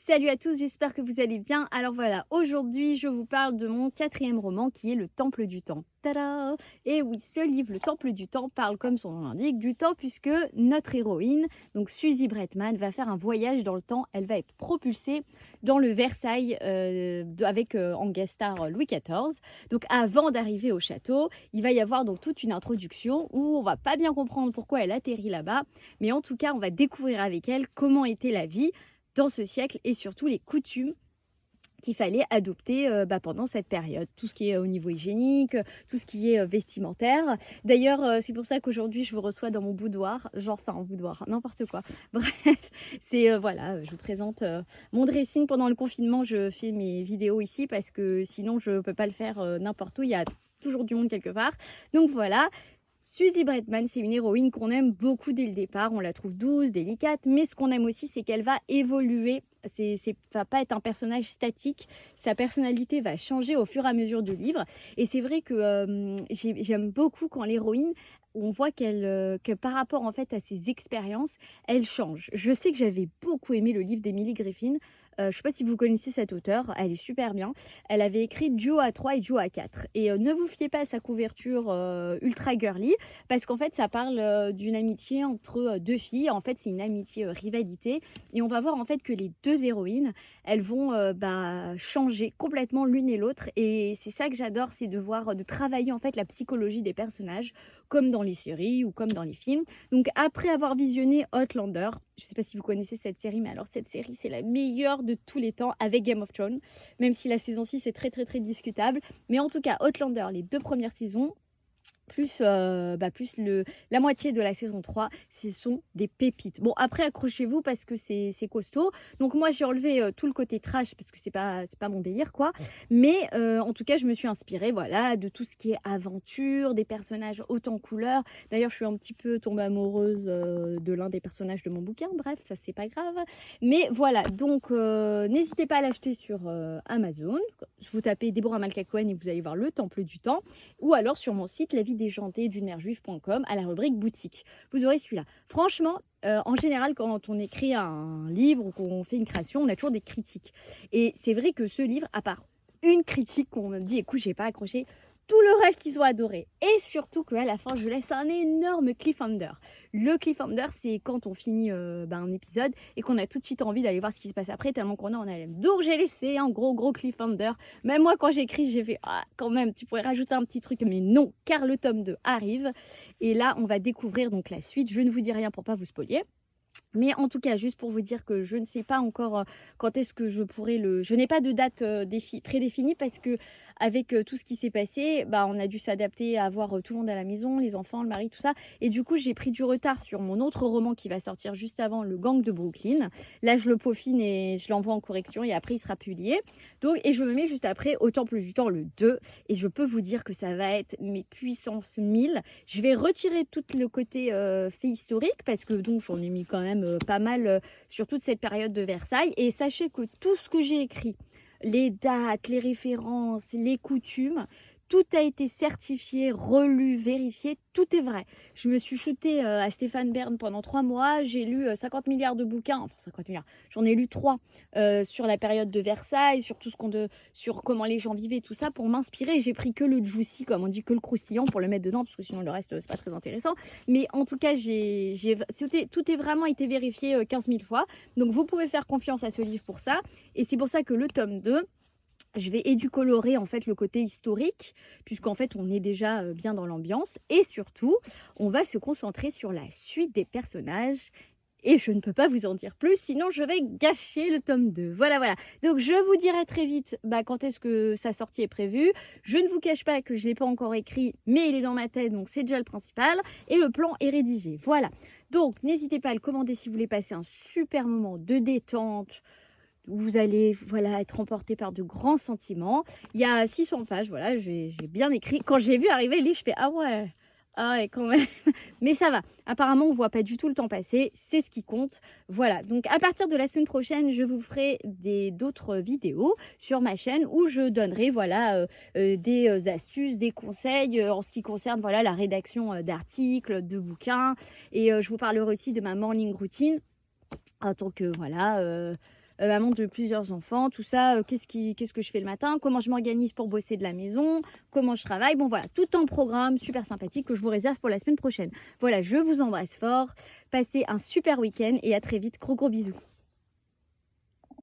Salut à tous, j'espère que vous allez bien. Alors voilà, aujourd'hui je vous parle de mon quatrième roman qui est Le Temple du Temps. Tada! Et oui, ce livre, Le Temple du Temps, parle comme son nom l'indique du temps puisque notre héroïne, donc Susie Bretman, va faire un voyage dans le temps. Elle va être propulsée dans le Versailles avec en guest star Louis XIV. Donc avant d'arriver au château, il va y avoir donc toute une introduction où on va pas bien comprendre pourquoi elle atterrit là-bas, mais en tout cas on va découvrir avec elle comment était la vie dans ce siècle et surtout les coutumes qu'il fallait adopter pendant cette période. Tout ce qui est au niveau hygiénique, tout ce qui est vestimentaire. D'ailleurs, c'est pour ça qu'aujourd'hui, je vous reçois dans mon boudoir. Genre ça, un boudoir, n'importe quoi. Bref, c'est voilà, je vous présente mon dressing. Pendant le confinement, je fais mes vidéos ici parce que sinon, je ne peux pas le faire n'importe où. Il y a toujours du monde quelque part. Donc voilà. Susie Bretman, c'est une héroïne qu'on aime beaucoup dès le départ. On la trouve douce, délicate, mais ce qu'on aime aussi, c'est qu'elle va évoluer. Va pas être un personnage statique. Sa personnalité va changer au fur et à mesure du livre. Et c'est vrai que j'aime beaucoup quand l'héroïne, on voit que par rapport en fait à ses expériences, elle change. Je sais que j'avais beaucoup aimé le livre d'Emily Griffin. Je ne sais pas si vous connaissez cette auteure, elle est super bien. Elle avait écrit Duo à 3 et Duo à 4. Et ne vous fiez pas à sa couverture ultra girly, parce qu'en fait, ça parle d'une amitié entre deux filles. En fait, c'est une amitié rivalité. Et on va voir en fait que les deux héroïnes, elles vont changer complètement l'une et l'autre. Et c'est ça que j'adore, c'est de voir, de travailler en fait la psychologie des personnages, comme dans les séries ou comme dans les films. Donc après avoir visionné Outlander, je ne sais pas si vous connaissez cette série, mais alors cette série, c'est la meilleure de tous les temps avec Game of Thrones, même si la saison 6 est très très très discutable. Mais en tout cas, Outlander, les deux premières saisons, plus la moitié de la saison 3, ce sont des pépites. Bon, après, accrochez-vous parce que c'est costaud. Donc moi, j'ai enlevé tout le côté trash parce que c'est pas mon délire, quoi. Mais en tout cas, je me suis inspirée, voilà, de tout ce qui est aventure, des personnages haute en couleurs. D'ailleurs, je suis un petit peu tombée amoureuse de l'un des personnages de mon bouquin. Bref, ça, c'est pas grave. Mais voilà, donc n'hésitez pas à l'acheter sur Amazon. Vous tapez Deborah Malka Cohen et vous allez voir Le Temple du Temps. Ou alors sur mon site, La vie déjantée d'une mère juive.com, à la rubrique boutique. Vous aurez celui-là. Franchement, en général, quand on écrit un livre ou qu'on fait une création, on a toujours des critiques. Et c'est vrai que ce livre, à part une critique qu'on me dit, écoute, j'ai pas accroché, tout le reste, ils ont adoré. Et surtout qu'à la fin, je laisse un énorme cliffhanger. Le cliffhanger, c'est quand on finit un épisode et qu'on a tout de suite envie d'aller voir ce qui se passe après, tellement qu'on est en haleine. Donc, j'ai laissé un gros cliffhanger. Même moi, quand j'écris, j'ai fait « Ah, quand même, tu pourrais rajouter un petit truc. » Mais non, car le tome 2 arrive. Et là, on va découvrir donc la suite. Je ne vous dis rien pour pas vous spoiler. Mais en tout cas, juste pour vous dire que je ne sais pas encore quand est-ce que je pourrais le... Je n'ai pas de date prédéfinie parce que avec tout ce qui s'est passé, on a dû s'adapter à avoir tout le monde à la maison, les enfants, le mari, tout ça. Et du coup, j'ai pris du retard sur mon autre roman qui va sortir juste avant, Le Gang de Brooklyn. Là, je le peaufine et je l'envoie en correction et après, il sera publié. Donc, et je me mets juste après au Temple du Temps, le 2. Et je peux vous dire que ça va être mes puissances 1000. Je vais retirer tout le côté fait historique parce que donc j'en ai mis quand même pas mal sur toute cette période de Versailles. Et sachez que tout ce que j'ai écrit, les dates, les références, les coutumes, tout a été certifié, relu, vérifié, tout est vrai. Je me suis shootée à Stéphane Bern pendant 3 mois, j'ai lu 50 milliards de bouquins, enfin 50 milliards, j'en ai lu 3 sur la période de Versailles, sur tout sur comment les gens vivaient, tout ça, pour m'inspirer. J'ai pris que le juicy, comme on dit, que le croustillant pour le mettre dedans, parce que sinon le reste, c'est pas très intéressant. Mais en tout cas, tout est vraiment été vérifié 15 000 fois. Donc vous pouvez faire confiance à ce livre pour ça. Et c'est pour ça que le tome 2, je vais édulcorer en fait le côté historique, puisqu'en fait on est déjà bien dans l'ambiance. Et surtout, on va se concentrer sur la suite des personnages. Et je ne peux pas vous en dire plus, sinon je vais gâcher le tome 2. Voilà. Donc je vous dirai très vite quand est-ce que sa sortie est prévue. Je ne vous cache pas que je ne l'ai pas encore écrit, mais il est dans ma tête, donc c'est déjà le principal. Et le plan est rédigé. Voilà. Donc n'hésitez pas à le commander si vous voulez passer un super moment de détente, où vous allez être emporté par de grands sentiments. Il y a 600 pages, voilà, j'ai bien écrit. Quand j'ai vu arriver le livre, je fais ah ouais, quand même. Mais ça va. Apparemment, on voit pas du tout le temps passer. C'est ce qui compte. Voilà. Donc, à partir de la semaine prochaine, je vous ferai d'autres vidéos sur ma chaîne où je donnerai des astuces, des conseils en ce qui concerne la rédaction d'articles, de bouquins. Et je vous parlerai aussi de ma morning routine en tant que maman de plusieurs enfants, tout ça, qu'est-ce que je fais le matin, comment je m'organise pour bosser de la maison, comment je travaille. Bon voilà, tout un programme super sympathique que je vous réserve pour la semaine prochaine. Voilà, je vous embrasse fort, passez un super week-end et à très vite, gros bisous.